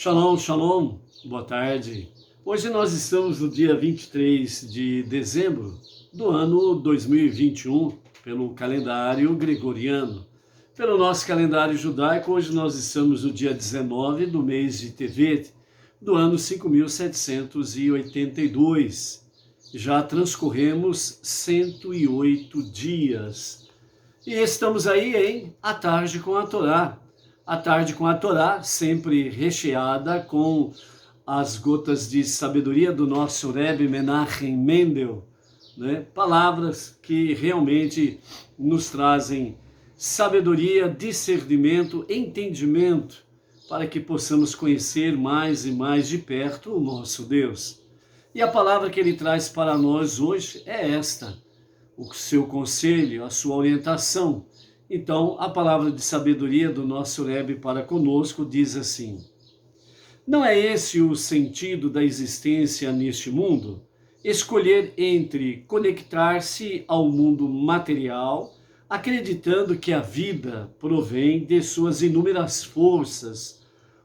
Shalom, shalom, boa tarde. Hoje nós estamos no dia 23 de dezembro do ano 2021, pelo calendário gregoriano. Pelo nosso calendário judaico, hoje nós estamos no dia 19 do mês de Tevet, do ano 5782. Já transcorremos 108 dias. E estamos aí em A Tarde com a Torá. A Tarde com a Torá, sempre recheada com as gotas de sabedoria do nosso Rebbe Menachem Mendel, né? Palavras que realmente nos trazem sabedoria, discernimento, entendimento, para que possamos conhecer mais e mais de perto o nosso Deus. E a palavra que ele traz para nós hoje é esta: o seu conselho, a sua orientação. Então, a palavra de sabedoria do nosso Rebbe para conosco diz assim: não é esse o sentido da existência neste mundo? Escolher entre conectar-se ao mundo material, acreditando que a vida provém de suas inúmeras forças,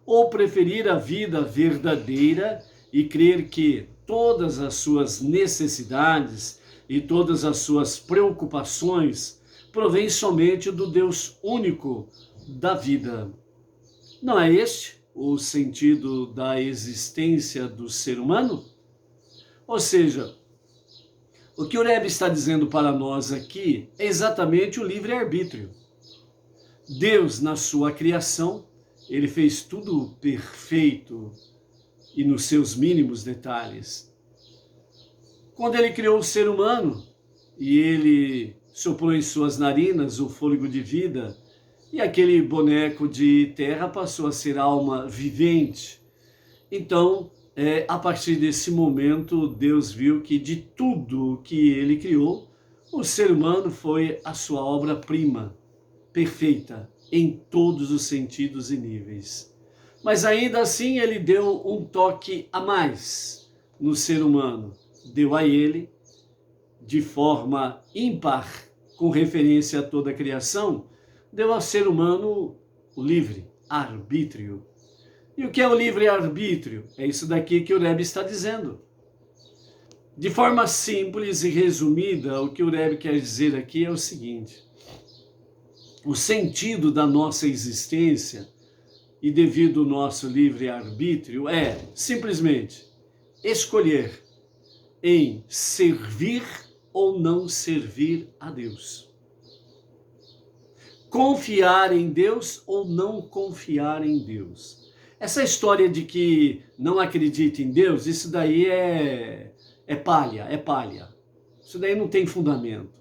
ou preferir a vida verdadeira e crer que todas as suas necessidades e todas as suas preocupações provém somente do Deus único da vida. Não é este o sentido da existência do ser humano? Ou seja, o que o Rebbe está dizendo para nós aqui é exatamente o livre-arbítrio. Deus, na sua criação, ele fez tudo perfeito e nos seus mínimos detalhes. Quando ele criou o ser humano e ele soprou em suas narinas o fôlego de vida, e aquele boneco de terra passou a ser alma vivente. Então, a partir desse momento, Deus viu que de tudo que ele criou, o ser humano foi a sua obra-prima, perfeita, em todos os sentidos e níveis. Mas ainda assim, ele deu um toque a mais no ser humano. Deu a ele, de forma ímpar, com referência a toda a criação, deu ao ser humano o livre-arbítrio. E o que é o livre-arbítrio? É isso daqui que o Rebbe está dizendo. De forma simples e resumida, o que o Rebbe quer dizer aqui é o seguinte: o sentido da nossa existência e devido ao nosso livre-arbítrio é simplesmente escolher em servir ou não servir a Deus. Confiar em Deus ou não confiar em Deus. Essa história de que não acredita em Deus, isso daí é palha. Isso daí não tem fundamento.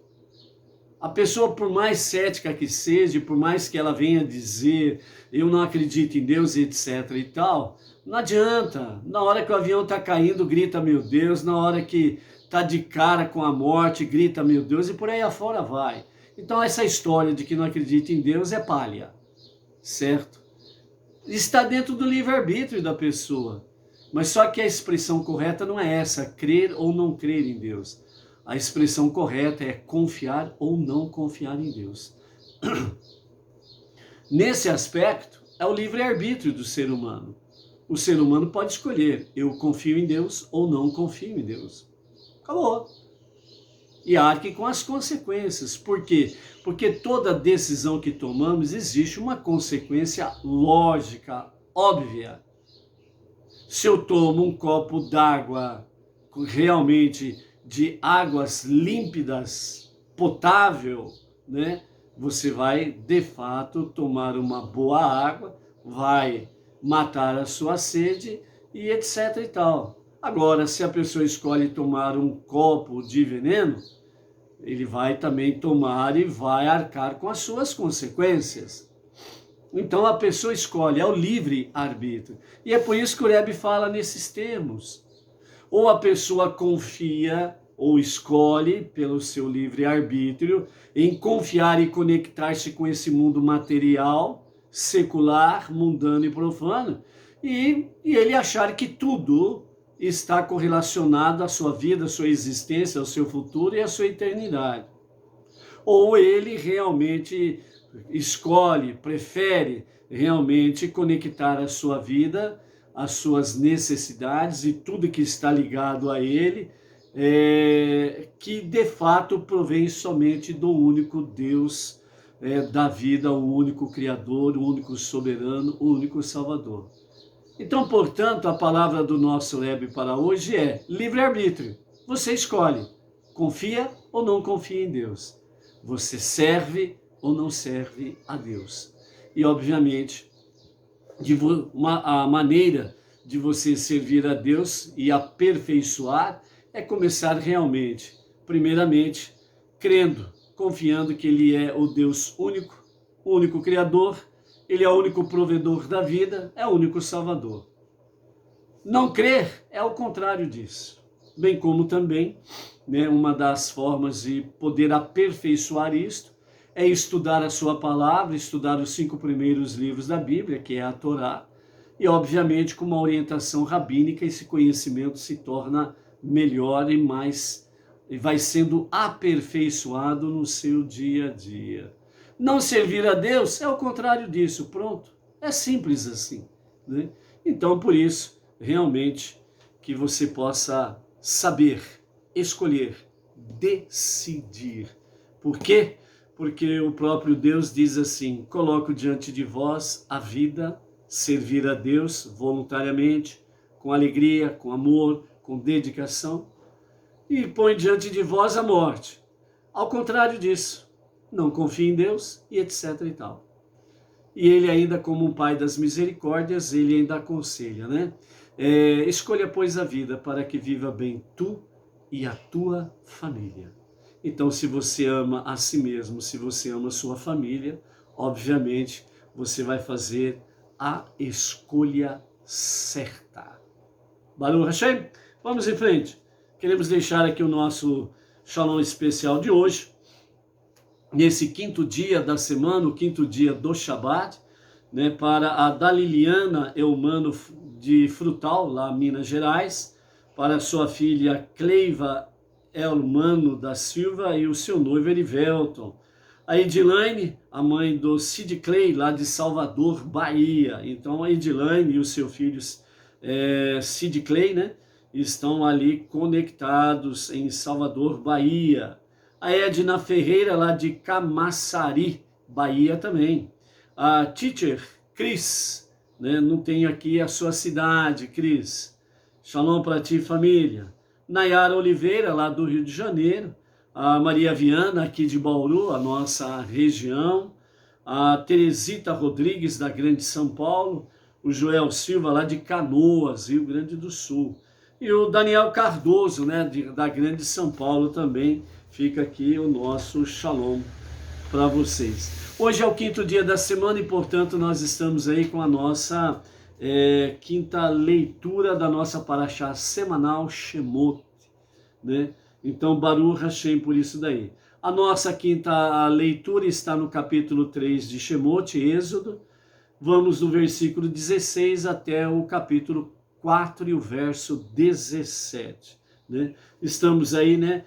A pessoa, por mais cética que seja, por mais que ela venha dizer eu não acredito em Deus, etc e tal, não adianta. Na hora que o avião está caindo, grita meu Deus. Na hora que está de cara com a morte, grita meu Deus, e por aí afora vai. Então essa história de que não acredita em Deus é palha, certo? Está dentro do livre-arbítrio da pessoa. Mas só que a expressão correta não é essa, crer ou não crer em Deus. A expressão correta é confiar ou não confiar em Deus. Nesse aspecto, é o livre-arbítrio do ser humano. O ser humano pode escolher, eu confio em Deus ou não confio em Deus. Acabou. E arque com as consequências. Por quê? Porque toda decisão que tomamos existe uma consequência lógica, óbvia. Se eu tomo um copo d'água realmente de águas límpidas, potável, né? Você vai, de fato, tomar uma boa água, vai matar a sua sede e etc e tal. Agora, se a pessoa escolhe tomar um copo de veneno, ele vai também tomar e vai arcar com as suas consequências. Então a pessoa escolhe, é o livre-arbítrio. E é por isso que o Rebbe fala nesses termos. Ou a pessoa confia ou escolhe pelo seu livre-arbítrio em confiar e conectar-se com esse mundo material, secular, mundano e profano, e ele achar que tudo está correlacionado à sua vida, à sua existência, ao seu futuro e à sua eternidade. Ou ele realmente escolhe, prefere realmente conectar a sua vida as suas necessidades e tudo que está ligado a ele, que de fato provém somente do único Deus da vida, o único Criador, o único soberano, o único Salvador. Então, portanto, a palavra do nosso Rebbe para hoje é livre-arbítrio. Você escolhe, confia ou não confia em Deus. Você serve ou não serve a Deus. E, obviamente, a maneira de você servir a Deus e aperfeiçoar é começar realmente, primeiramente, crendo, confiando que Ele é o Deus único, o único Criador, Ele é o único provedor da vida, é o único Salvador. Não crer é o contrário disso. Bem como também, uma das formas de poder aperfeiçoar isto é estudar a sua palavra, estudar os 5 primeiros livros da Bíblia, que é a Torá, e obviamente com uma orientação rabínica esse conhecimento se torna melhor e vai sendo aperfeiçoado no seu dia a dia. Não servir a Deus é o contrário disso, pronto. É simples assim, né? Então, por isso, realmente, que você possa saber, escolher, decidir. Por quê? Porque o próprio Deus diz assim: coloco diante de vós a vida, servir a Deus voluntariamente, com alegria, com amor, com dedicação, e põe diante de vós a morte. Ao contrário disso, não confie em Deus e etc e tal. E ele ainda, como um pai das misericórdias, ele ainda aconselha, né? Escolha, pois, a vida para que viva bem tu e a tua família. Então, se você ama a si mesmo, se você ama a sua família, obviamente, você vai fazer a escolha certa. Baruch Hashem, vamos em frente. Queremos deixar aqui o nosso Shalom especial de hoje, nesse 5º dia da semana, o 5º dia do Shabat, né, para a Daliliana Eumano de Frutal, lá em Minas Gerais, para sua filha Cleiva Elmano da Silva e o seu noivo Erivelton. A Edilane, a mãe do Sid Clay, lá de Salvador, Bahia. Então a Edilane e os seus filhos Sid Clay, né, estão ali conectados em Salvador, Bahia. A Edna Ferreira, lá de Camaçari, Bahia também. A Teacher Cris, né, não tenho aqui a sua cidade, Cris. Shalom para ti, família. Nayara Oliveira, lá do Rio de Janeiro. A Maria Viana, aqui de Bauru, a nossa região. A Teresita Rodrigues, da Grande São Paulo. O Joel Silva, lá de Canoas, Rio Grande do Sul. E o Daniel Cardoso, né, da Grande São Paulo também. Fica aqui o nosso shalom para vocês. Hoje é o 5º dia da semana e, portanto, nós estamos aí com a nossa 5ª leitura da nossa paraxá semanal Shemot, né? Então, Baruch Hashem por isso daí. A nossa 5ª leitura está no capítulo 3 de Shemot, Êxodo. Vamos do versículo 16 até o capítulo 4 e o verso 17, né? Estamos aí, né,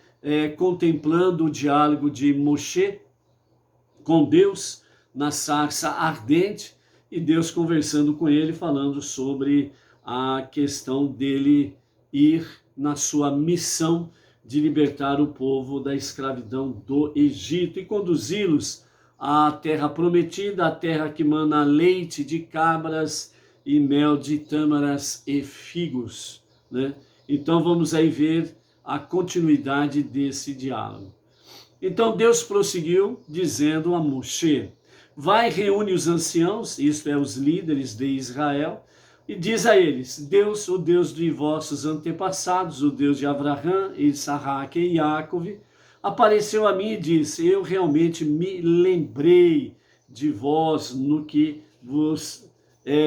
contemplando o diálogo de Moshe com Deus na sarça ardente e Deus conversando com ele, falando sobre a questão dele ir na sua missão de libertar o povo da escravidão do Egito e conduzi-los à terra prometida, a terra que mana leite de cabras e mel de tâmaras e figos, né? Então vamos aí ver a continuidade desse diálogo. Então Deus prosseguiu dizendo a Moshe: vai, reúne os anciãos, isto é, os líderes de Israel, e diz a eles: Deus, o Deus de vossos antepassados, o Deus de Abraão, Isaac e Jacob, apareceu a mim e disse: eu realmente me lembrei de vós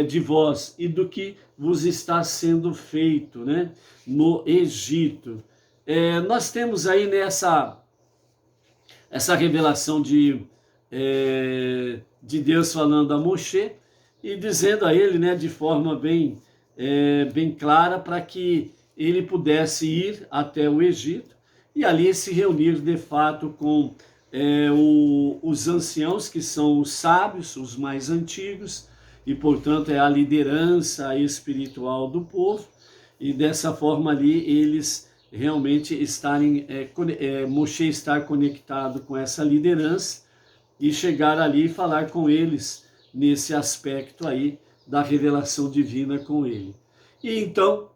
de vós e do que vos está sendo feito, né, no Egito. Nós temos aí essa revelação de Deus falando a Moshe e dizendo a ele, né, de forma bem clara, para que ele pudesse ir até o Egito e ali se reunir de fato com os anciãos, que são os sábios, os mais antigos, e, portanto, é a liderança espiritual do povo, e dessa forma ali eles realmente estarem, Moshe estar conectado com essa liderança e chegar ali e falar com eles nesse aspecto aí da revelação divina com ele. E então,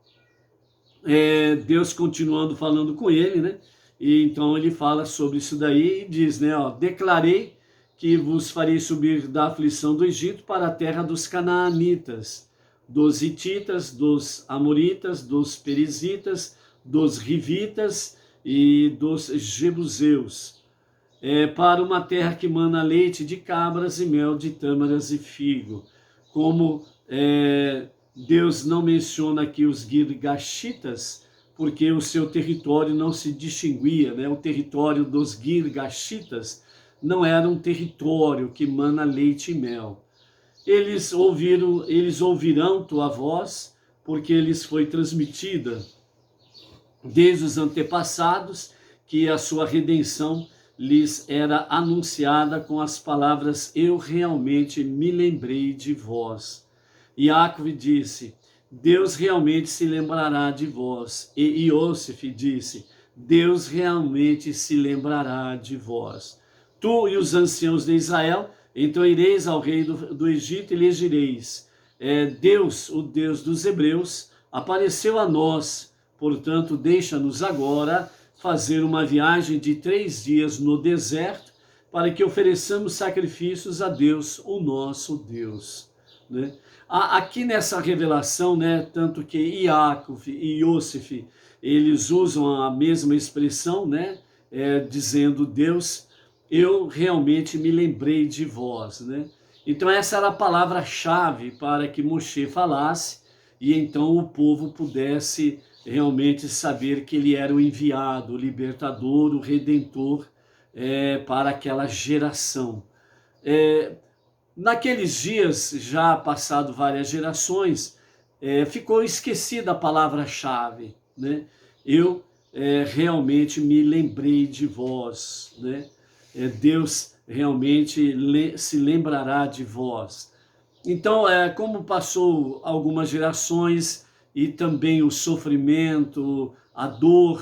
Deus continuando falando com ele, né? E então ele fala sobre isso daí e diz, né, ó, declarei que vos farei subir da aflição do Egito para a terra dos canaanitas, dos hititas, dos amoritas, dos perizitas, dos rivitas e dos jebuseus, para uma terra que mana leite de cabras e mel de tâmaras e figo. Como Deus não menciona aqui os Girgashitas, porque o seu território não se distinguia, né? O território dos Girgashitas não era um território que mana leite e mel. Eles ouvirão tua voz, porque lhes foi transmitida desde os antepassados que a sua redenção lhes era anunciada com as palavras: eu realmente me lembrei de vós. Iacove disse: Deus realmente se lembrará de vós. E Iosif disse: Deus realmente se lembrará de vós. Tu e os anciãos de Israel, então ireis ao rei do Egito e lhes direis: Deus, o Deus dos hebreus, apareceu a nós, portanto deixa-nos agora fazer uma viagem de 3 dias no deserto, para que ofereçamos sacrifícios a Deus, o nosso Deus. Né? Aqui nessa revelação, né, tanto que Iacove e Iosif, eles usam a mesma expressão, né, dizendo: Deus, eu realmente me lembrei de vós. Né? Então essa era a palavra-chave para que Moshe falasse, e então o povo pudesse realmente saber que ele era o enviado, o libertador, o redentor para aquela geração. Naqueles dias, já passado várias gerações, ficou esquecida a palavra-chave, né? Eu realmente me lembrei de vós, né? Deus realmente se lembrará de vós. Então, como passou algumas gerações e também o sofrimento, a dor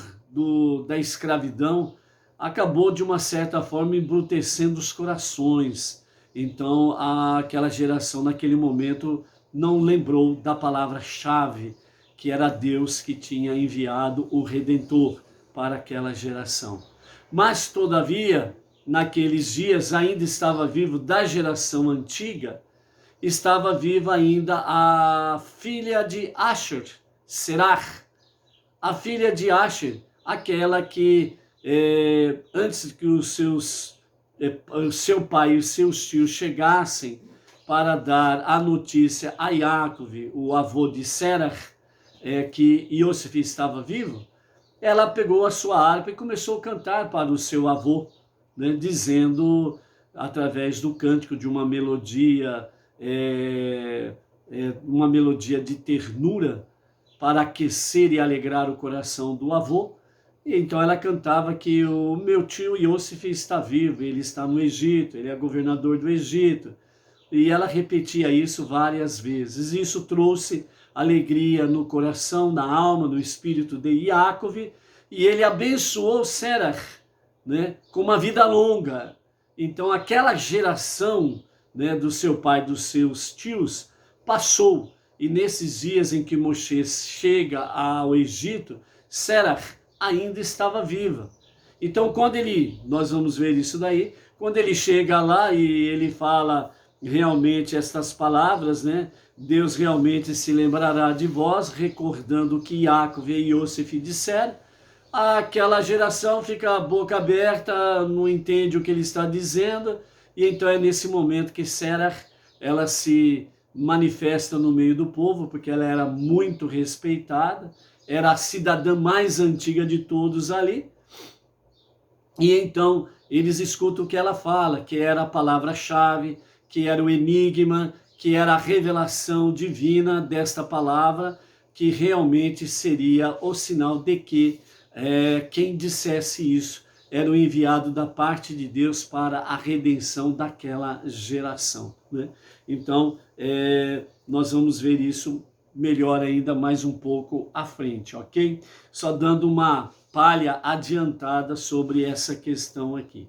da escravidão, acabou de uma certa forma embrutecendo os corações. Então, aquela geração naquele momento não lembrou da palavra-chave, que era Deus que tinha enviado o Redentor para aquela geração. Mas, todavia, naqueles dias ainda estava vivo da geração antiga, estava viva ainda a filha de Asher, Serach, a filha de Asher, aquela que antes que o seu pai e os seus tios chegassem para dar a notícia a Iacove, o avô de Serach, que Iosif estava vivo, ela pegou a sua harpa e começou a cantar para o seu avô, né, dizendo, através do cântico de uma melodia, uma melodia de ternura, para aquecer e alegrar o coração do avô. E então ela cantava que o meu tio Iosif está vivo, ele está no Egito, ele é governador do Egito. E ela repetia isso várias vezes. Isso trouxe alegria no coração, na alma, no espírito de Iacove, e ele abençoou Serach, né, com uma vida longa. Então aquela geração, né, do seu pai, dos seus tios, passou. E nesses dias em que Moshe chega ao Egito, Serach ainda estava viva. Então nós vamos ver isso daí, quando ele chega lá e ele fala realmente estas palavras, né? Deus realmente se lembrará de vós, recordando o que Iacove e Iosif disseram. Aquela geração fica a boca aberta, não entende o que ele está dizendo, e então é nesse momento que Serach, ela se manifesta no meio do povo, porque ela era muito respeitada, era a cidadã mais antiga de todos ali, e então eles escutam o que ela fala, que era a palavra-chave, que era o enigma, que era a revelação divina desta palavra, que realmente seria o sinal de que quem dissesse isso era o enviado da parte de Deus para a redenção daquela geração. né? Então, nós vamos ver isso melhor ainda mais um pouco à frente, ok? Só dando uma palha adiantada sobre essa questão aqui.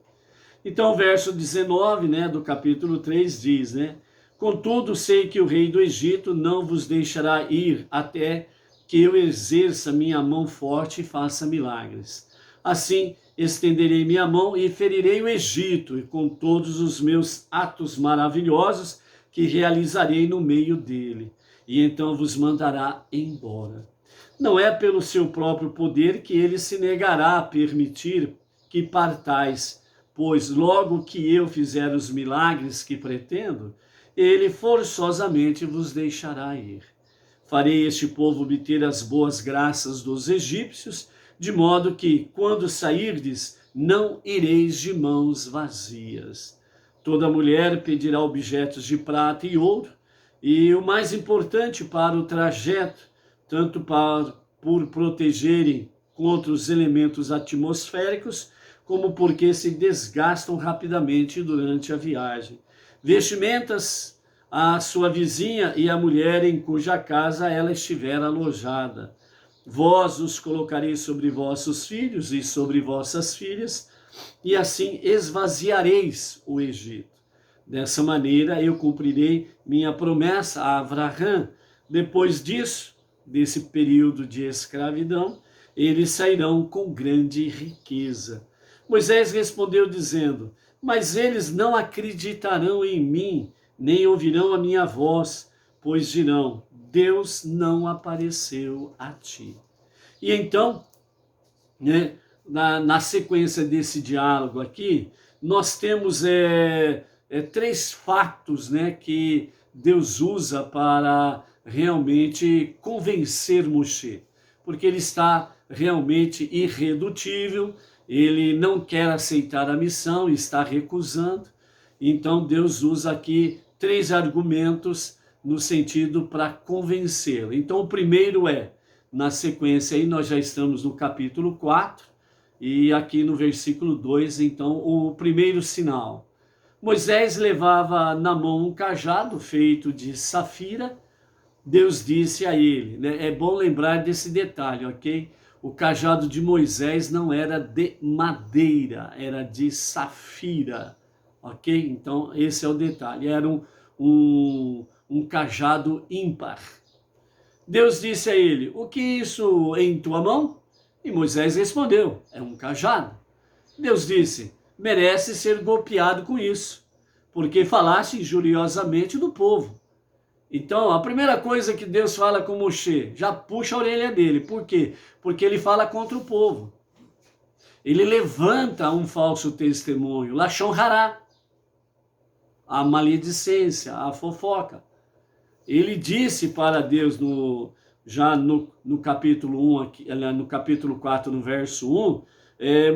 Então, o verso 19, né, do capítulo 3 diz, né? Contudo, sei que o rei do Egito não vos deixará ir até que eu exerça minha mão forte e faça milagres. Assim, estenderei minha mão e ferirei o Egito, e com todos os meus atos maravilhosos que realizarei no meio dele, e então vos mandará embora. Não é pelo seu próprio poder que ele se negará a permitir que partais, pois logo que eu fizer os milagres que pretendo, ele forçosamente vos deixará ir. Farei este povo obter as boas graças dos egípcios, de modo que, quando sairdes, não ireis de mãos vazias. Toda mulher pedirá objetos de prata e ouro, e o mais importante para o trajeto, tanto por protegerem contra os elementos atmosféricos, como porque se desgastam rapidamente durante a viagem. Vestimentas a sua vizinha e a mulher em cuja casa ela estiver alojada. Vós os colocareis sobre vossos filhos e sobre vossas filhas, e assim esvaziareis o Egito. Dessa maneira eu cumprirei minha promessa a Abraão. Depois disso, desse período de escravidão, eles sairão com grande riqueza. Moisés respondeu dizendo: mas eles não acreditarão em mim, nem ouvirão a minha voz, pois dirão: Deus não apareceu a ti. E então, né, na sequência desse diálogo aqui, nós temos três fatos, né, que Deus usa para realmente convencer Moshe, porque ele está realmente irredutível, ele não quer aceitar a missão, está recusando. Então Deus usa aqui três argumentos no sentido para convencê-lo. Então o primeiro na sequência aí nós já estamos no capítulo 4, e aqui no versículo 2, então o primeiro sinal. Moisés levava na mão um cajado feito de safira. Deus disse a ele, né? É bom lembrar desse detalhe, ok? O cajado de Moisés não era de madeira, era de safira, ok? Então esse é o detalhe, era um cajado ímpar. Deus disse a ele: o que é isso em tua mão? E Moisés respondeu: é um cajado. Deus disse: merece ser golpeado com isso, porque falaste injuriosamente do povo. Então, a primeira coisa que Deus fala com Moshe, já puxa a orelha dele. Por quê? Porque ele fala contra o povo. Ele levanta um falso testemunho, Lashon Hará, a maledicência, a fofoca. Ele disse para Deus já no capítulo 1, aqui, no capítulo 4, no verso 1,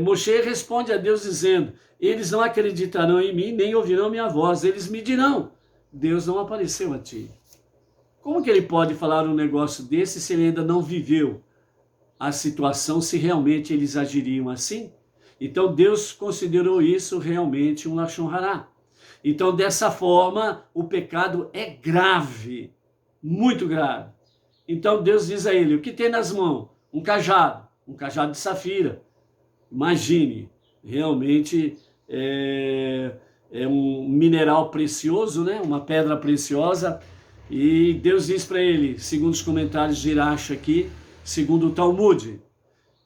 Moshe responde a Deus dizendo: eles não acreditarão em mim, nem ouvirão minha voz, eles me dirão: Deus não apareceu a ti. Como que ele pode falar um negócio desse se ele ainda não viveu a situação, se realmente eles agiriam assim? Então Deus considerou isso realmente um Lashon Hará. Então dessa forma o pecado é grave, muito grave. Então Deus diz a ele: o que tem nas mãos? Um cajado de safira. Imagine, realmente é um mineral precioso, né? Uma pedra preciosa. E Deus diz para ele, segundo os comentários de Irache aqui, segundo o Talmud: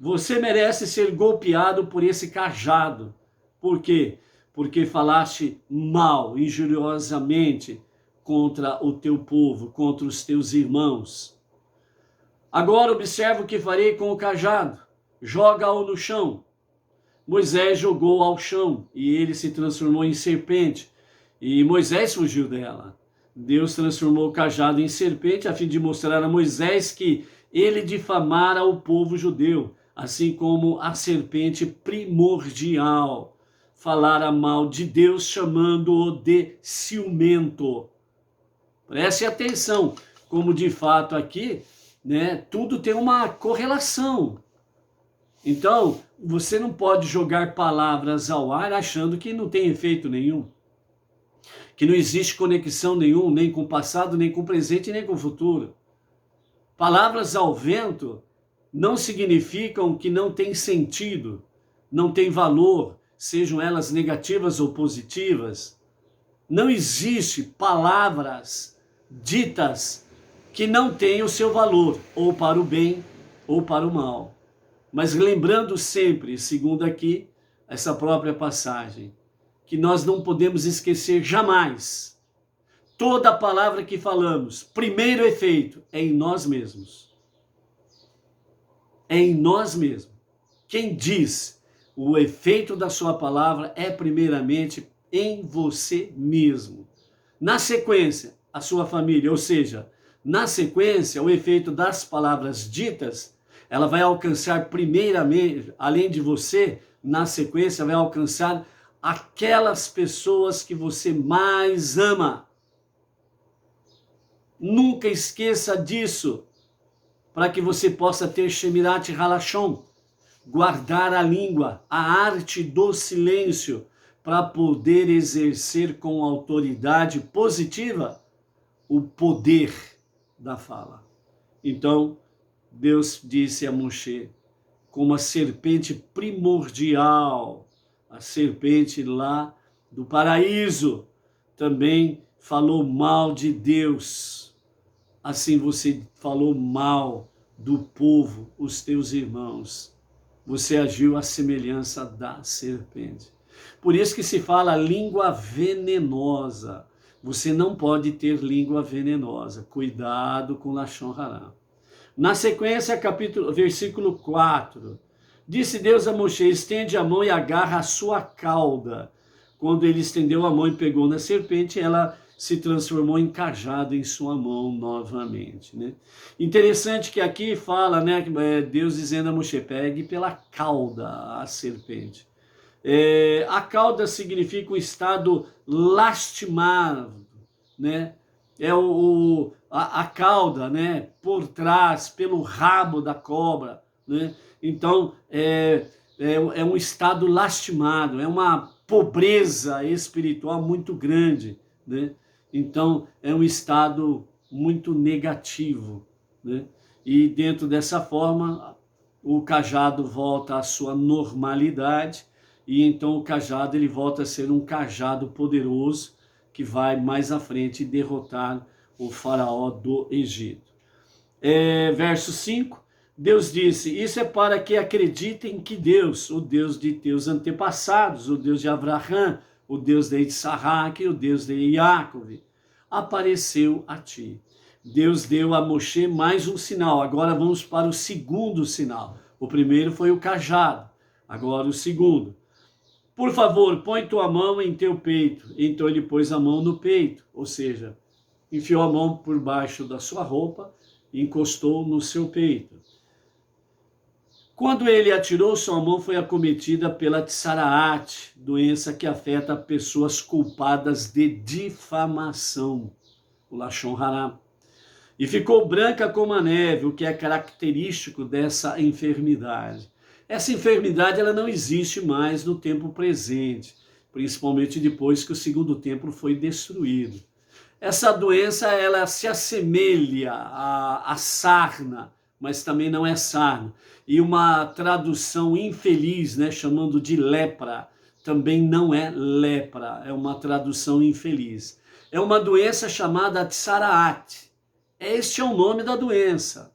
você merece ser golpeado por esse cajado. Por quê? Porque falaste mal, injuriosamente, contra o teu povo, contra os teus irmãos. Agora observa o que farei com o cajado. Joga-o no chão. Moisés jogou ao chão e ele se transformou em serpente. E Moisés fugiu dela. Deus transformou o cajado em serpente a fim de mostrar a Moisés que ele difamara o povo judeu, assim como a serpente primordial falara mal de Deus, chamando-o de ciumento. Preste atenção, como de fato aqui, né, tudo tem uma correlação. Então, você não pode jogar palavras ao ar achando que não tem efeito nenhum. que não existe conexão nenhuma, nem com o passado, nem com o presente, nem com o futuro. Palavras ao vento não significam que não tem sentido, não tem valor, sejam elas negativas ou positivas. Não existe palavras ditas que não têm o seu valor, ou para o bem ou para o mal. Mas lembrando sempre, segundo aqui, essa própria passagem, que nós não podemos esquecer jamais, toda palavra que falamos, primeiro efeito é em nós mesmos. É em nós mesmos. Quem diz o efeito da sua palavra é primeiramente em você mesmo. Na sequência, a sua família, ou seja, na sequência, o efeito das palavras ditas, ela vai alcançar primeiramente, além de você, na sequência, vai alcançar aquelas pessoas que você mais ama. Nunca esqueça disso, para que você possa ter Shemirat Halashon, guardar a língua, a arte do silêncio, para poder exercer com autoridade positiva o poder da fala. Então, Deus disse a Moshe, como a serpente primordial, a serpente lá do paraíso, também falou mal de Deus. Assim você falou mal do povo, os teus irmãos. Você agiu à semelhança da serpente. Por isso que se fala língua venenosa. Você não pode ter língua venenosa. Cuidado com Lashon Hará. Na sequência, versículo 4. Disse Deus a Moshe, estende a mão e agarra a sua cauda. Quando ele estendeu a mão e pegou na serpente, ela se transformou em cajado em sua mão novamente, né? Interessante que aqui fala, né, Deus dizendo a Moshe, pegue pela cauda a serpente. A cauda significa um estado lastimado, né? A cauda, né, por trás, pelo rabo da cobra, né? Então, é um estado lastimado, é uma pobreza espiritual muito grande, né? Então, é um estado muito negativo, né? E dentro dessa forma, o cajado volta à sua normalidade, e então o cajado ele volta a ser um cajado poderoso, que vai mais à frente derrotar o faraó do Egito. Verso 5, Deus disse, isso é para que acreditem que Deus, o Deus de teus antepassados, o Deus de Abraão, o Deus de Isaac, o Deus de Jacob, apareceu a ti. Deus deu a Moshe mais um sinal. Agora vamos para o segundo sinal. O primeiro foi o cajado, agora o segundo. Por favor, põe tua mão em teu peito. Então ele pôs a mão no peito, ou seja, enfiou a mão por baixo da sua roupa e encostou no seu peito. Quando ele atirou, sua mão foi acometida pela tsaraat, doença que afeta pessoas culpadas de difamação, o Lashon Hará. E ficou branca como a neve, o que é característico dessa enfermidade. Essa enfermidade ela não existe mais no tempo presente, principalmente depois que o segundo templo foi destruído. Essa doença ela se assemelha à sarna, mas também não é sarna. E uma tradução infeliz, né, chamando de lepra, também não é lepra, é uma tradução infeliz. É uma doença chamada tsaraat. Este é o nome da doença.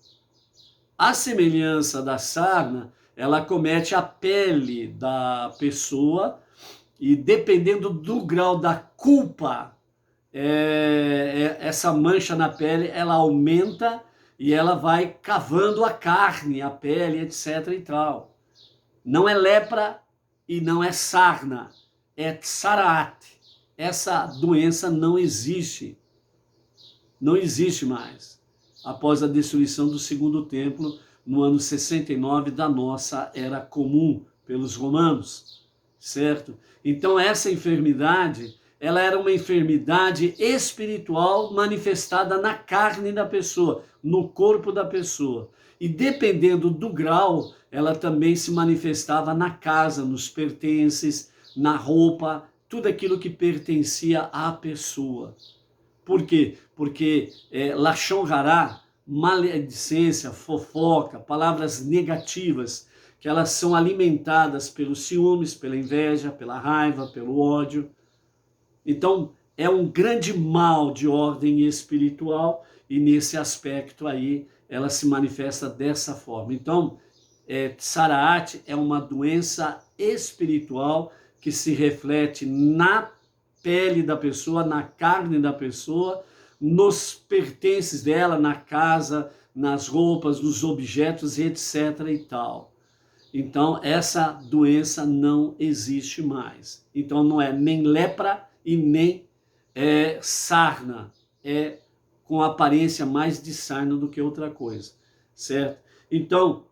A semelhança da sarna, ela acomete a pele da pessoa e dependendo do grau da culpa, essa mancha na pele, ela aumenta e ela vai cavando a carne, a pele, etc. e tal. Não é lepra e não é sarna, é tsaraat. Essa doença não existe. Não existe mais. Após a destruição do segundo templo, no ano 69 da nossa era comum pelos romanos, certo? Então essa enfermidade, ela era uma enfermidade espiritual manifestada na carne da pessoa, no corpo da pessoa. E dependendo do grau, ela também se manifestava na casa, nos pertences, na roupa, tudo aquilo que pertencia à pessoa. Por quê? Porque Lashon Hará, maledicência, fofoca, palavras negativas, que elas são alimentadas pelos ciúmes, pela inveja, pela raiva, pelo ódio. Então, é um grande mal de ordem espiritual e nesse aspecto aí ela se manifesta dessa forma. Então, Tsaraat é uma doença espiritual que se reflete na pele da pessoa, na carne da pessoa, nos pertences dela, na casa, nas roupas, nos objetos, etc. e tal. Então, essa doença não existe mais. Então, não é nem lepra e nem sarna. É com aparência mais de sarna do que outra coisa, certo? Então,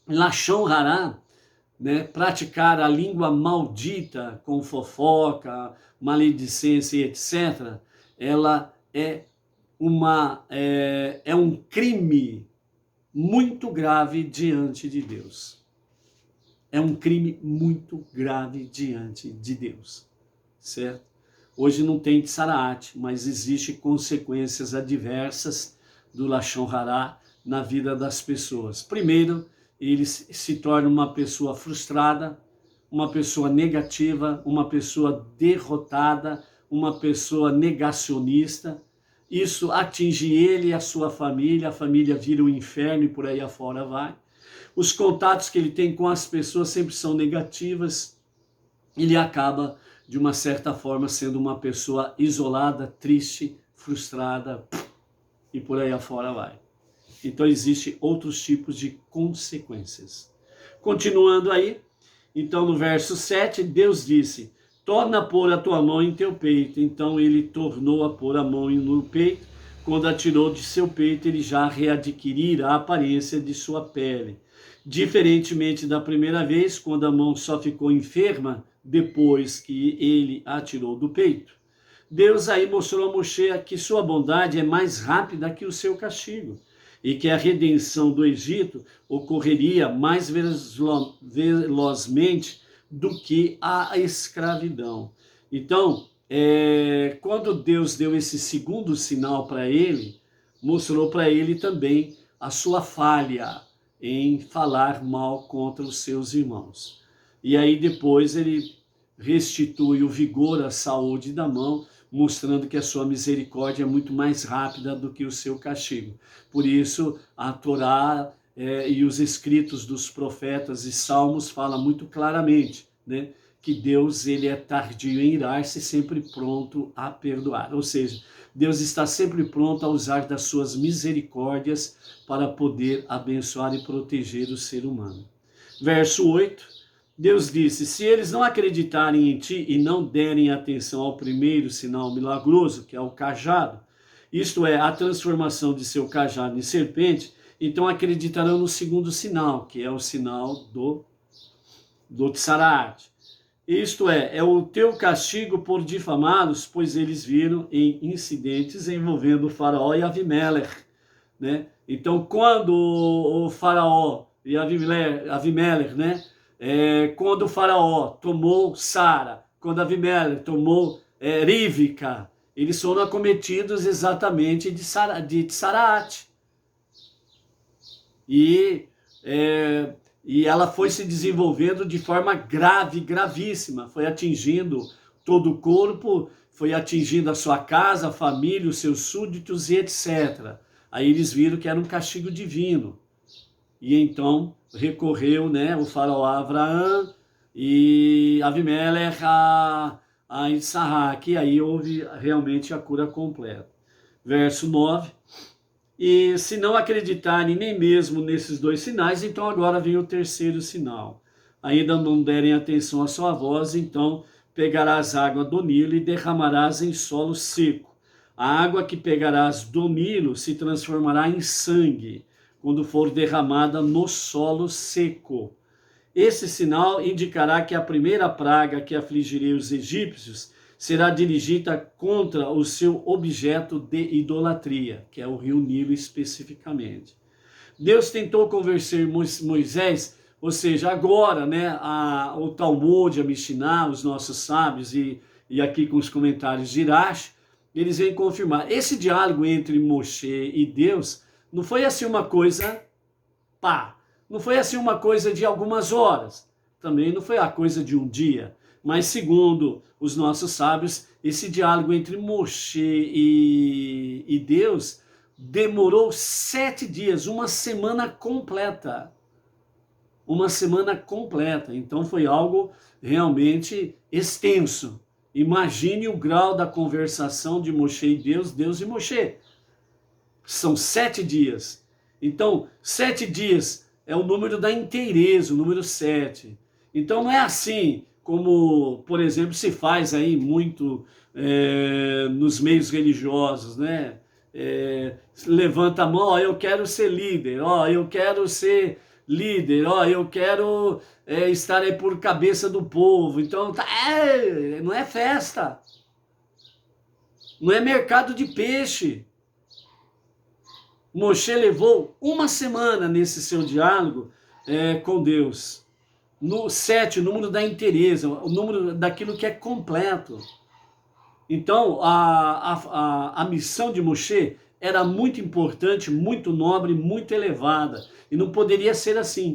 Lashon Hará, né, praticar a língua maldita com fofoca, maledicência e etc., ela é um crime muito grave diante de Deus. É um crime muito grave diante de Deus, certo? Hoje não tem Tsaraat, mas existem consequências adversas do Lashon Hará na vida das pessoas. Primeiro, ele se torna uma pessoa frustrada, uma pessoa negativa, uma pessoa derrotada, uma pessoa negacionista. Isso atinge ele e a família vira um inferno e por aí afora vai. Os contatos que ele tem com as pessoas sempre são negativas. Ele acaba, de uma certa forma, sendo uma pessoa isolada, triste, frustrada e por aí afora vai. Então, existem outros tipos de consequências. Continuando aí, então no verso 7, Deus disse, torna a pôr a tua mão em teu peito. Então ele tornou a pôr a mão no peito. Quando a tirou de seu peito, ele já readquirira a aparência de sua pele. Diferentemente da primeira vez, quando a mão só ficou enferma, depois que ele a tirou do peito. Deus aí mostrou a Moshe que sua bondade é mais rápida que o seu castigo e que a redenção do Egito ocorreria mais velozmente do que a escravidão. Então, quando Deus deu esse segundo sinal para ele, mostrou para ele também a sua falha em falar mal contra os seus irmãos. E aí depois ele restitui o vigor, a saúde da mão, mostrando que a sua misericórdia é muito mais rápida do que o seu castigo. Por isso, a Torá e os escritos dos profetas e salmos falam muito claramente, né, que Deus ele é tardio em irar-se, sempre pronto a perdoar. Ou seja, Deus está sempre pronto a usar das suas misericórdias para poder abençoar e proteger o ser humano. Verso 8. Deus disse, se eles não acreditarem em ti e não derem atenção ao primeiro sinal milagroso, que é o cajado, isto é, a transformação de seu cajado em serpente, então acreditarão no segundo sinal, que é o sinal do Tsaraat. Isto é o teu castigo por difamá-los, pois eles viram em incidentes envolvendo o faraó e Avimelech, né? Então, quando o faraó e Avimelech, né? Quando o faraó tomou Sara, quando Avimelech tomou Rívica, eles foram acometidos exatamente de Tsaraat. E ela foi se desenvolvendo de forma grave, gravíssima, foi atingindo todo o corpo, foi atingindo a sua casa, a família, os seus súditos e etc. Aí eles viram que era um castigo divino. E então recorreu, né, o faraó a Abraão e Avimelech a Isaac, e aí houve realmente a cura completa. Verso 9, e se não acreditarem nem mesmo nesses dois sinais, então agora vem o terceiro sinal. Ainda não derem atenção à sua voz, então pegarás água do Nilo e derramarás em solo seco. A água que pegarás do Nilo se transformará em sangue, quando for derramada no solo seco. Esse sinal indicará que a primeira praga que afligirei os egípcios será dirigida contra o seu objeto de idolatria, que é o rio Nilo especificamente. Deus tentou convencer Moisés Ou seja, agora, né, o Talmud, a Mishnah, os nossos sábios e aqui com os comentários de Irash, eles vêm confirmar. Esse diálogo entre Moshe e Deus não foi assim uma coisa, pá, não foi assim uma coisa de algumas horas, também não foi a coisa de um dia, mas segundo os nossos sábios, esse diálogo entre Moshe e Deus demorou 7 dias, uma semana completa. Uma semana completa, então foi algo realmente extenso. Imagine o grau da conversação de Moshe e Deus, Deus e Moshe. São 7 dias. Então, 7 dias é o número da inteireza, o número 7. Então não é assim como, por exemplo, se faz aí muito nos meios religiosos, né? Levanta a mão, ó, eu quero ser líder, ó, eu quero ser líder, ó, eu quero estar aí por cabeça do povo. Então, não é festa, não é mercado de peixe. Moshe levou uma semana nesse seu diálogo com Deus. No 7, o número da inteireza, o número daquilo que é completo. Então, a missão de Moshe era muito importante, muito nobre, muito elevada. E não poderia ser assim.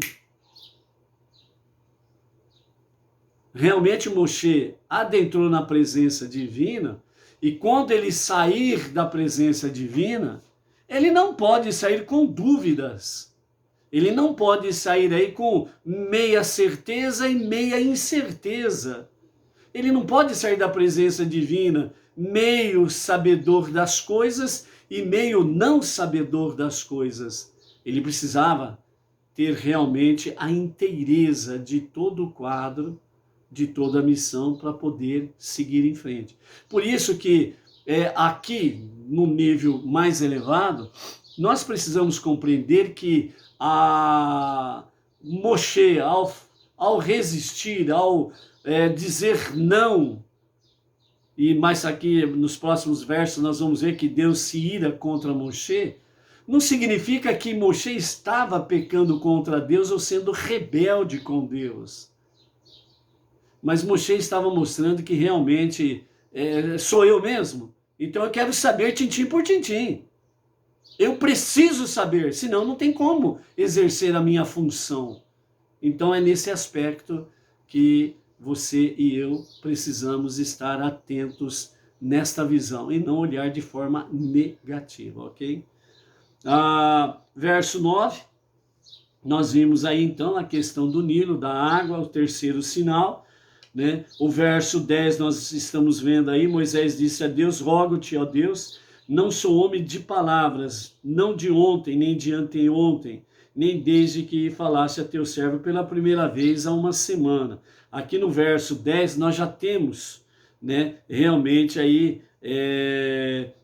Realmente Moshe adentrou na presença divina, e quando ele sair da presença divina, ele não pode sair com dúvidas. Ele não pode sair aí com meia certeza e meia incerteza. Ele não pode sair da presença divina meio sabedor das coisas e meio não sabedor das coisas. Ele precisava ter realmente a inteireza de todo o quadro, de toda a missão, para poder seguir em frente. Por isso que aqui, no nível mais elevado, nós precisamos compreender que a Moshe, ao resistir, ao dizer não, e mais aqui nos próximos versos nós vamos ver que Deus se ira contra Moshe, não significa que Moshe estava pecando contra Deus ou sendo rebelde com Deus. Mas Moshe estava mostrando que realmente sou eu mesmo. Então eu quero saber tintim por tintim. Eu preciso saber, senão não tem como exercer a minha função. Então é nesse aspecto que você e eu precisamos estar atentos nesta visão e não olhar de forma negativa, ok? Verso 9, nós vimos aí então a questão do Nilo, da água, o terceiro sinal, né? O verso 10 nós estamos vendo aí, Moisés disse a Deus, rogo-te, ó Deus, não sou homem de palavras, não de ontem, nem de anteontem, nem desde que falasse a teu servo pela primeira vez há uma semana. Aqui no verso 10 nós já temos, né, realmente aí,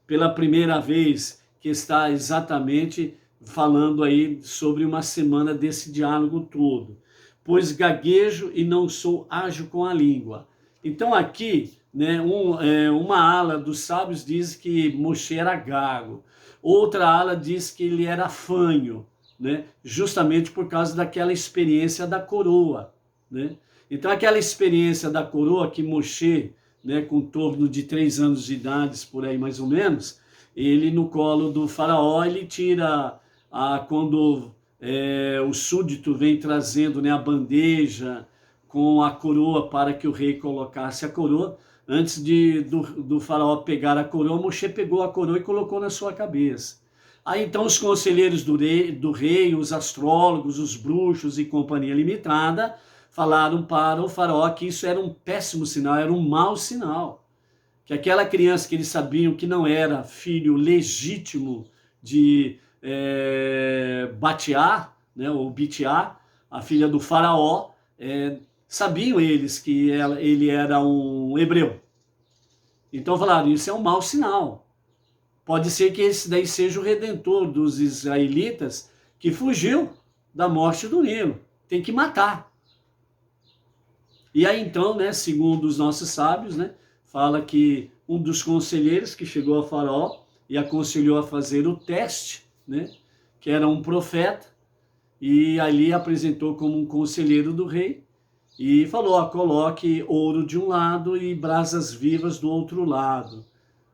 pela primeira vez, que está exatamente falando aí sobre uma semana desse diálogo todo. Pois gaguejo e não sou ágil com a língua. Então aqui, né, uma ala dos sábios diz que Moshe era gago, outra ala diz que ele era fanho, né, justamente por causa daquela experiência da coroa, né? Então aquela experiência da coroa que Moshe, né, com torno de 3 anos de idade, por aí mais ou menos, ele no colo do faraó, ele tira, quando o súdito vem trazendo, né, a bandeja com a coroa para que o rei colocasse a coroa, antes do faraó pegar a coroa, Moshe pegou a coroa e colocou na sua cabeça. Aí então os conselheiros do rei, os astrólogos, os bruxos e companhia limitada, falaram para o faraó que isso era um péssimo sinal, era um mau sinal. Que aquela criança que eles sabiam que não era filho legítimo de Batiá, né, ou Bitiá, a filha do faraó, sabiam eles que ele era um hebreu. Então falaram, isso é um mau sinal. Pode ser que esse daí seja o redentor dos israelitas que fugiu da morte do Nilo. Tem que matar. E aí então, né, segundo os nossos sábios, né, fala que um dos conselheiros que chegou ao faraó e aconselhou a fazer o teste, né, que era um profeta, e ali apresentou como um conselheiro do rei e falou, ó, coloque ouro de um lado e brasas vivas do outro lado.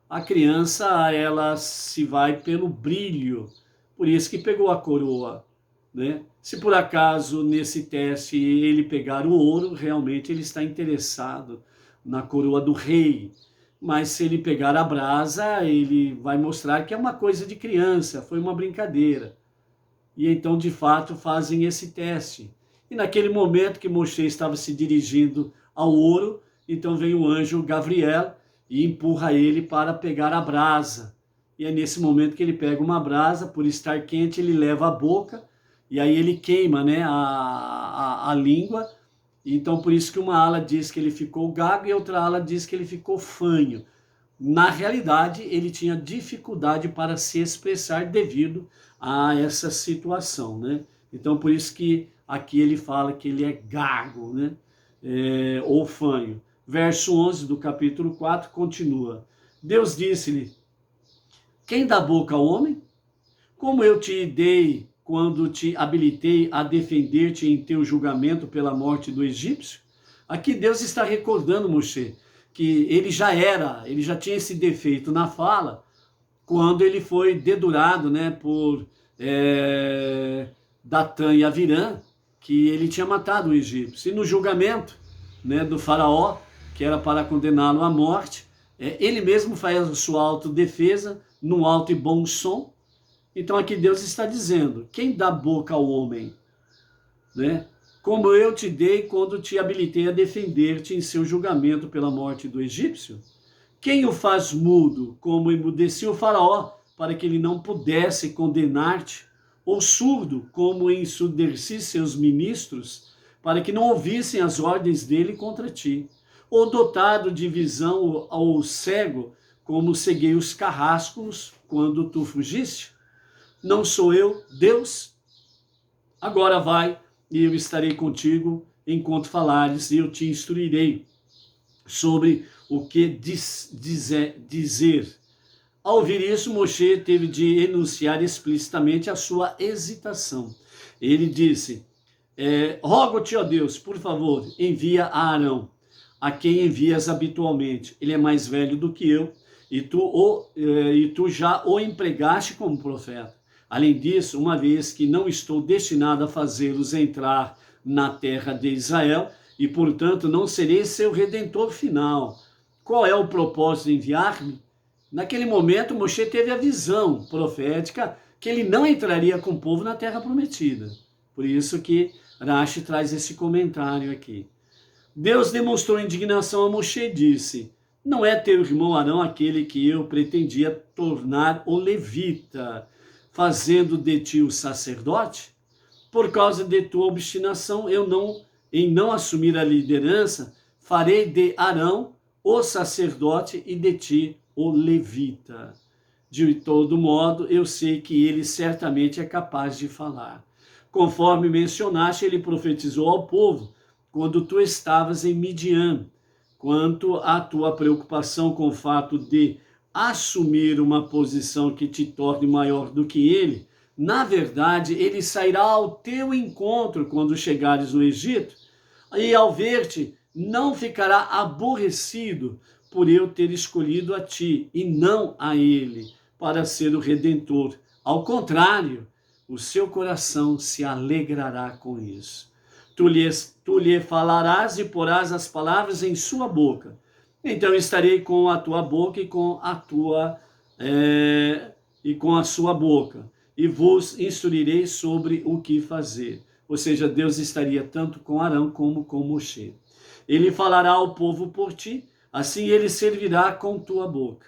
A criança, ela se vai pelo brilho, por isso que pegou a coroa, né? Se por acaso nesse teste ele pegar o ouro, realmente ele está interessado na coroa do rei. Mas se ele pegar a brasa, ele vai mostrar que é uma coisa de criança, foi uma brincadeira. E então, de fato, fazem esse teste. E naquele momento que Moshe estava se dirigindo ao ouro, então vem o anjo Gabriel e empurra ele para pegar a brasa. E é nesse momento que ele pega uma brasa, por estar quente, ele leva a boca, e aí ele queima, né, a língua. Então, por isso que uma ala diz que ele ficou gago e outra ala diz que ele ficou fanho. Na realidade, ele tinha dificuldade para se expressar devido a essa situação, né? Então, por isso que aqui ele fala que ele é gago, né? Ou fanho. Verso 11 do capítulo 4 continua. Deus disse-lhe, quem dá boca ao homem? Como eu te dei quando te habilitei a defender-te em teu julgamento pela morte do egípcio? Aqui Deus está recordando, Moshe, que ele já tinha esse defeito na fala, quando ele foi dedurado, né, por Datã e Avirã, que ele tinha matado o egípcio. E no julgamento, né, do faraó, que era para condená-lo à morte, ele mesmo faz a sua autodefesa, num alto e bom som. Então aqui Deus está dizendo, quem dá boca ao homem, né? Como eu te dei quando te habilitei a defender-te em seu julgamento pela morte do egípcio? Quem o faz mudo, como emudeceu o faraó, para que ele não pudesse condenar-te? Ou surdo, como ensurdeci seus ministros, para que não ouvissem as ordens dele contra ti? Ou dotado de visão ao cego, como ceguei os carrascos quando tu fugiste? Não sou eu, Deus? Agora vai, e eu estarei contigo enquanto falares, e eu te instruirei sobre o que dizer. Ao ouvir isso, Moshe teve de enunciar explicitamente a sua hesitação. Ele disse, rogo-te, ó Deus, por favor, envia a Arão, a quem envias habitualmente. Ele é mais velho do que eu, e tu já o empregaste como profeta. Além disso, uma vez que não estou destinado a fazê-los entrar na terra de Israel, e portanto não serei seu redentor final. Qual é o propósito de enviar-me? Naquele momento, Moshe teve a visão profética que ele não entraria com o povo na terra prometida. Por isso que Rashi traz esse comentário aqui. Deus demonstrou indignação a Moshe e disse, não é teu irmão Arão aquele que eu pretendia tornar o levita, fazendo de ti o sacerdote? Por causa de tua obstinação, em não assumir a liderança, farei de Arão o sacerdote e de ti o levita. De todo modo, eu sei que ele certamente é capaz de falar. Conforme mencionaste, ele profetizou ao povo quando tu estavas em Midian. Quanto à tua preocupação com o fato de assumir uma posição que te torne maior do que ele, na verdade, ele sairá ao teu encontro quando chegares no Egito, e ao ver-te, não ficará aborrecido por eu ter escolhido a ti e não a ele para ser o Redentor. Ao contrário, o seu coração se alegrará com isso. Tu lhe falarás e porás as palavras em sua boca. Então estarei com a tua boca e com a sua boca, e vos instruirei sobre o que fazer. Ou seja, Deus estaria tanto com Arão como com Moshe. Ele falará ao povo por ti, assim ele servirá com tua boca,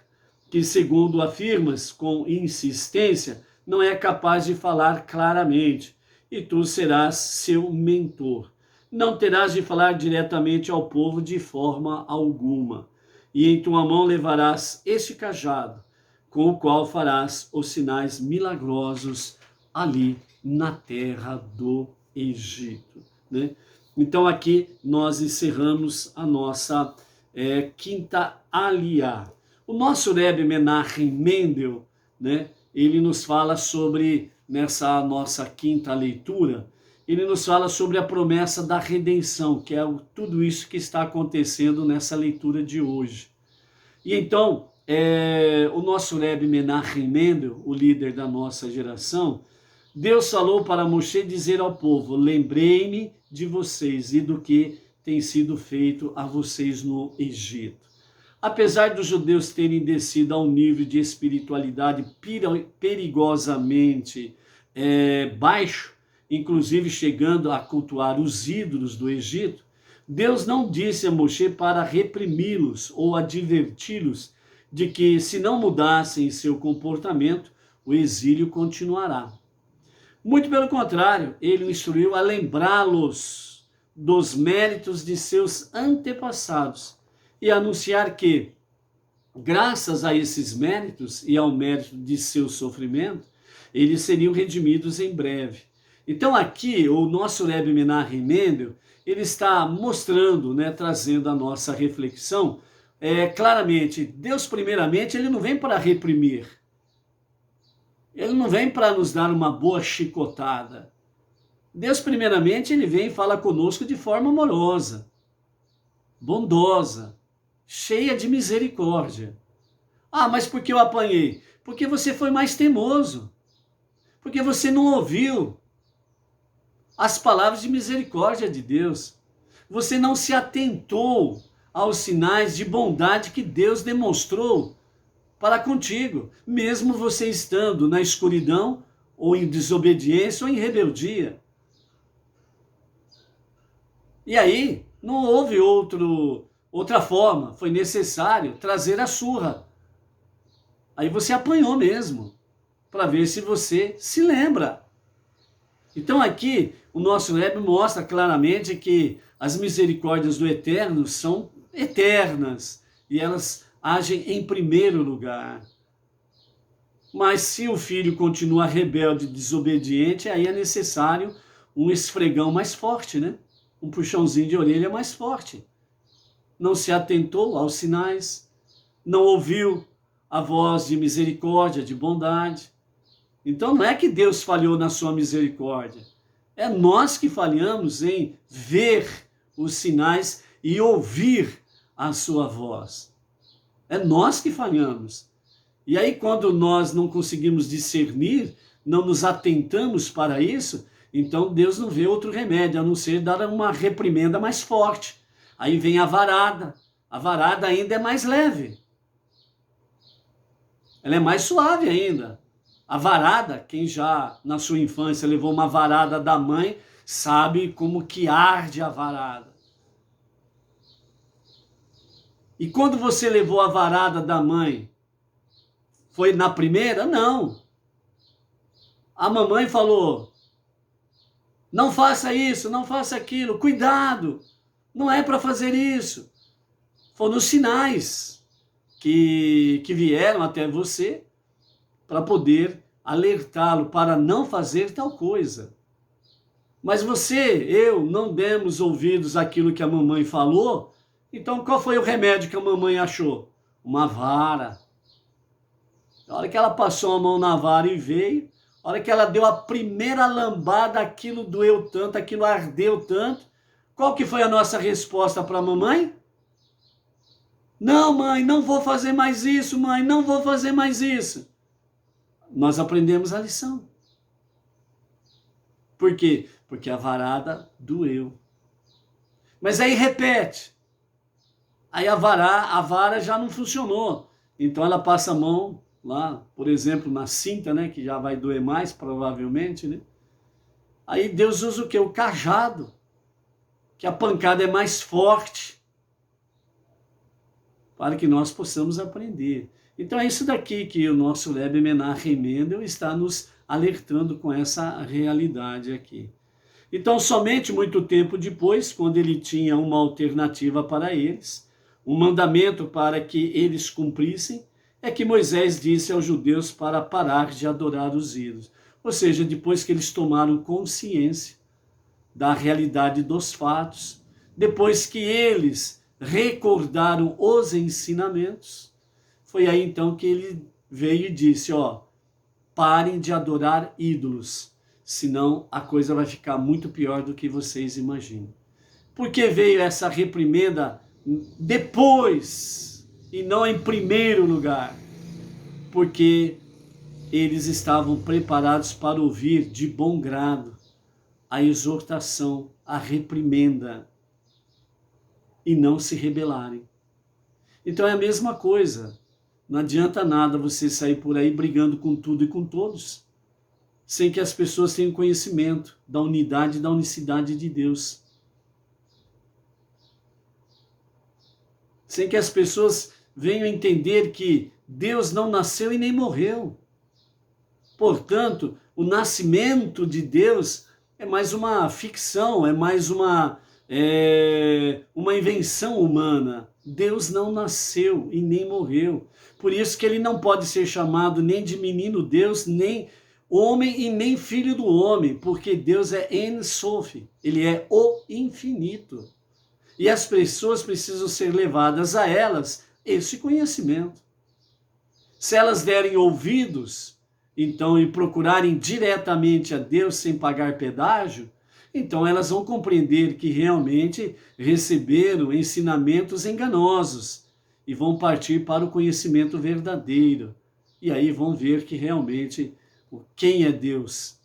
que segundo afirmas com insistência, não é capaz de falar claramente, e tu serás seu mentor. Não terás de falar diretamente ao povo de forma alguma, e em tua mão levarás este cajado, com o qual farás os sinais milagrosos ali na terra do Egito, né? Então aqui nós encerramos a nossa quinta aliá. O nosso Rebbe Menachem Mendel, né, ele nos fala sobre, nessa nossa quinta leitura, ele nos fala sobre a promessa da redenção, que é tudo isso que está acontecendo nessa leitura de hoje. E então, o nosso Rebbe Menachem Mendel, o líder da nossa geração, Deus falou para Moshe dizer ao povo: lembrei-me de vocês e do que tem sido feito a vocês no Egito. Apesar dos judeus terem descido a um nível de espiritualidade perigosamente baixo, inclusive chegando a cultuar os ídolos do Egito, Deus não disse a Moshe para reprimi-los ou adverti-los de que, se não mudassem seu comportamento, o exílio continuará. Muito pelo contrário, ele o instruiu a lembrá-los dos méritos de seus antepassados e anunciar que, graças a esses méritos e ao mérito de seu sofrimento, eles seriam redimidos em breve. Então aqui, o nosso Rebbe Menachem Mendel, ele está mostrando, trazendo a nossa reflexão, claramente, Deus primeiramente, ele não vem para reprimir, ele não vem para nos dar uma boa chicotada. Deus primeiramente, ele vem e fala conosco de forma amorosa, bondosa, cheia de misericórdia. Ah, mas por que eu apanhei? Porque você foi mais teimoso, porque você não ouviu as palavras de misericórdia de Deus. Você não se atentou aos sinais de bondade que Deus demonstrou para contigo, mesmo você estando na escuridão, ou em desobediência, ou em rebeldia. E aí, não houve outra forma, foi necessário trazer a surra. Aí você apanhou mesmo, para ver se você se lembra. Então aqui, o nosso Rebbe mostra claramente que as misericórdias do Eterno são eternas e elas agem em primeiro lugar. Mas se o filho continua rebelde e desobediente, aí é necessário um esfregão mais forte, um puxãozinho de orelha mais forte. Não se atentou aos sinais, não ouviu a voz de misericórdia, de bondade. Então não é que Deus falhou na sua misericórdia, é nós que falhamos em ver os sinais e ouvir a sua voz. É nós que falhamos. E aí quando nós não conseguimos discernir, não nos atentamos para isso, então Deus não vê outro remédio, a não ser dar uma reprimenda mais forte. Aí vem a varada ainda é mais leve. Ela é mais suave ainda. A varada, quem já na sua infância levou uma varada da mãe, sabe como que arde a varada. E quando você levou a varada da mãe, foi na primeira? Não. A mamãe falou: não faça isso, não faça aquilo, cuidado, não é para fazer isso. Foram os sinais que vieram até você para poder alertá-lo para não fazer tal coisa. Mas eu não demos ouvidos àquilo que a mamãe falou, então qual foi o remédio que a mamãe achou? Uma vara. Na hora que ela passou a mão na vara e veio, na hora que ela deu a primeira lambada, aquilo doeu tanto, aquilo ardeu tanto. Qual que foi a nossa resposta para a mamãe? Não, mãe, não vou fazer mais isso, mãe, não vou fazer mais isso. Nós aprendemos a lição. Por quê? Porque a varada doeu. Mas aí repete. Aí a vara já não funcionou. Então ela passa a mão lá, por exemplo, na cinta, que já vai doer mais, provavelmente, Aí Deus usa o quê? O cajado. Que a pancada é mais forte. Para que nós possamos aprender. Então é isso daqui que o nosso Rebbe Menachem Mendel está nos alertando com essa realidade aqui. Então somente muito tempo depois, quando ele tinha uma alternativa para eles, um mandamento para que eles cumprissem, é que Moisés disse aos judeus para parar de adorar os ídolos. Ou seja, depois que eles tomaram consciência da realidade dos fatos, depois que eles recordaram os ensinamentos, foi aí então que ele veio e disse, parem de adorar ídolos, senão a coisa vai ficar muito pior do que vocês imaginam. Por que veio essa reprimenda depois e não em primeiro lugar? Porque eles estavam preparados para ouvir de bom grado a exortação, a reprimenda, e não se rebelarem. Então é a mesma coisa. Não adianta nada você sair por aí brigando com tudo e com todos, sem que as pessoas tenham conhecimento da unidade e da unicidade de Deus. Sem que as pessoas venham entender que Deus não nasceu e nem morreu. Portanto, o nascimento de Deus é mais uma ficção, é mais uma invenção humana. Deus não nasceu e nem morreu. Por isso que ele não pode ser chamado nem de menino Deus, nem homem e nem filho do homem, porque Deus é En Sof, ele é o infinito. E as pessoas precisam ser levadas a elas esse conhecimento. Se elas derem ouvidos, então, e procurarem diretamente a Deus sem pagar pedágio, então elas vão compreender que realmente receberam ensinamentos enganosos e vão partir para o conhecimento verdadeiro. E aí vão ver que realmente quem é Deus,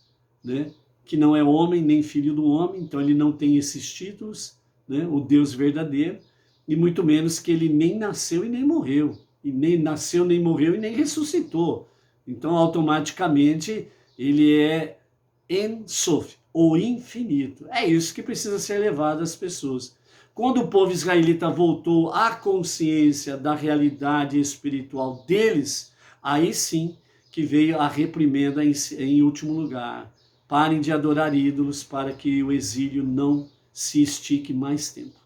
né? Que não é homem nem filho do homem, então ele não tem esses títulos, né? O Deus verdadeiro, e muito menos que ele nem nasceu e nem morreu, e nem nasceu, nem morreu e nem ressuscitou. Então, automaticamente, ele é En Sof, o infinito. É isso que precisa ser levado às pessoas. Quando o povo israelita voltou à consciência da realidade espiritual deles, aí sim que veio a reprimenda em último lugar. Parem de adorar ídolos para que o exílio não se estique mais tempo.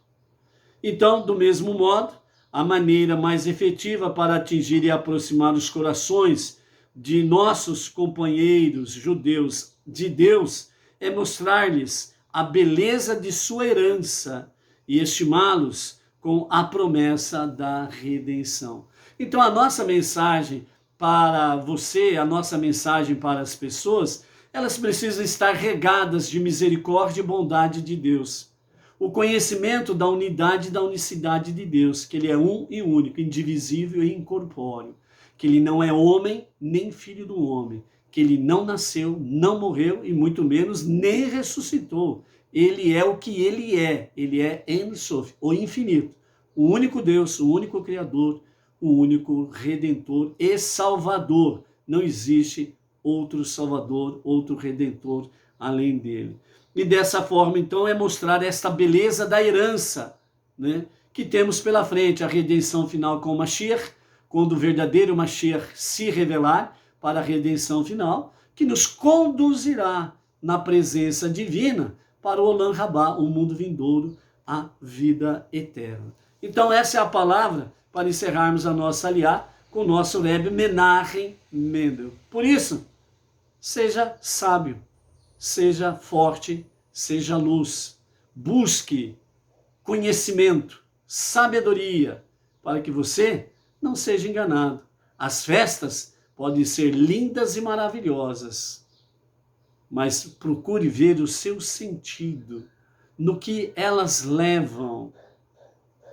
Então, do mesmo modo, a maneira mais efetiva para atingir e aproximar os corações de nossos companheiros judeus de Deus é mostrar-lhes a beleza de sua herança e estimá-los com a promessa da redenção. Então a nossa mensagem para você, a nossa mensagem para as pessoas, elas precisam estar regadas de misericórdia e bondade de Deus. O conhecimento da unidade e da unicidade de Deus, que ele é um e único, indivisível e incorpóreo, que ele não é homem nem filho do homem, que ele não nasceu, não morreu e muito menos nem ressuscitou. Ele é o que ele é En Sof, o infinito, o único Deus, o único Criador, o único Redentor e Salvador. Não existe outro Salvador, outro Redentor além dele. E dessa forma, então, é mostrar esta beleza da herança, né, que temos pela frente, a redenção final com o Mashiach, quando o verdadeiro Mashiach se revelar para a redenção final, que nos conduzirá na presença divina para o Olam Rabá, o mundo vindouro, a vida eterna. Então essa é a palavra para encerrarmos a nossa aliá com o nosso Rebbe Menachem Mendel. Por isso, seja sábio, seja forte, seja luz, busque conhecimento, sabedoria, para que você não seja enganado. As festas podem ser lindas e maravilhosas, mas procure ver o seu sentido, no que elas levam.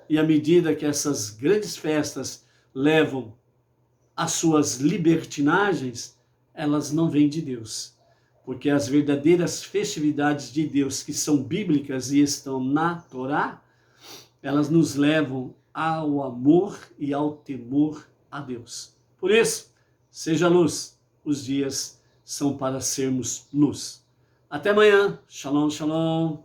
E à medida que essas grandes festas levam às suas libertinagens, elas não vêm de Deus. Porque as verdadeiras festividades de Deus, que são bíblicas e estão na Torá, elas nos levam ao amor e ao temor a Deus. Por isso, seja luz, os dias são para sermos luz. Até amanhã. Shalom, shalom.